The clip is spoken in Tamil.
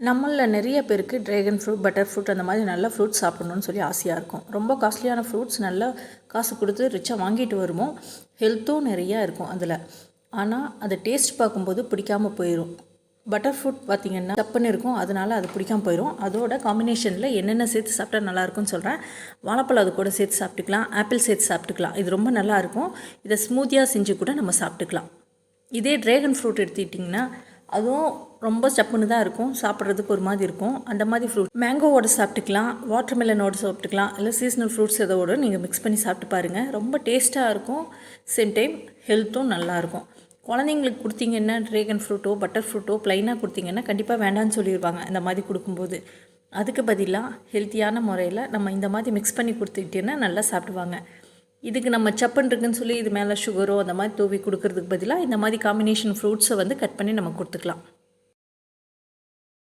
நம்மளில் நிறைய பேருக்கு ட்ராகன் ஃப்ரூட், பட்டர் ஃப்ரூட் அந்த மாதிரி நல்ல ஃப்ரூட்ஸ் சாப்பிட்ணுன்னு சொல்லி ஆசையாக இருக்கும். ரொம்ப காஸ்ட்லியான ஃப்ரூட்ஸ் நல்லா காசு கொடுத்து ரிச்சாக வாங்கிட்டு வருவோம். ஹெல்த்தும் நிறையா இருக்கும் அதில். ஆனால் அதை டேஸ்ட் பார்க்கும்போது பிடிக்காமல் போயிடும். பட்டர் ஃப்ரூட் பார்த்திங்கன்னா சப்புன்னு இருக்கும், அதனால் அது பிடிக்காமல் போயிடும். அதோட காம்பினேஷனில் என்னென்ன சேர்த்து சாப்பிட்டா நல்லாயிருக்கும்னு சொல்கிறேன். வாழைப்பழம் அது கூட சேர்த்து சாப்பிட்டுக்கலாம், ஆப்பிள் சேர்த்து சாப்பிட்டுக்கலாம். இது ரொம்ப நல்லாயிருக்கும். இதை ஸ்மூத்தியாக செஞ்சு கூட நம்ம சாப்பிட்டுக்கலாம். இதே ட்ராகன் ஃப்ரூட் எடுத்துக்கிட்டிங்கன்னா அதுவும் ரொம்ப சப்புன்னு தான் இருக்கும், சாப்பிட்றதுக்கு ஒரு மாதிரி இருக்கும். அந்த மாதிரி ஃப்ரூட் மேங்கோவோடு சாப்பிட்டுக்கலாம், வாட்டர்மெலனோடு சாப்பிட்டுக்கலாம், இல்லை சீசனல் ஃப்ரூட்ஸ் எதோடு நீங்கள் மிக்ஸ் பண்ணி சாப்பிட்டு பாருங்கள். ரொம்ப டேஸ்ட்டாக இருக்கும், சேம் டைம் ஹெல்த்தும் நல்லாயிருக்கும். குழந்தைங்களுக்கு கொடுத்தீங்கன்னா ட்ராகன் ஃப்ரூட்டோ பட்டர் ஃப்ரூட்டோ ப்ளைனாக கொடுத்தீங்கன்னா கண்டிப்பாக வேண்டான்னு சொல்லிடுவாங்க இந்த மாதிரி கொடுக்கும்போது. அதுக்கு பதிலாக ஹெல்த்தியான முறையில் நம்ம இந்த மாதிரி மிக்ஸ் பண்ணி கொடுத்துக்கிட்டேன்னா நல்லா சாப்பிடுவாங்க. இதுக்கு நம்ம சப்புன்னு இருக்குன்னு சொல்லி இது மேலே சுகரோ அந்த மாதிரி தூவி கொடுக்கறதுக்கு பதிலாக இந்த மாதிரி காம்பினேஷன் ஃப்ரூட்ஸை கட் பண்ணி நம்ம கொடுத்துக்கலாம்.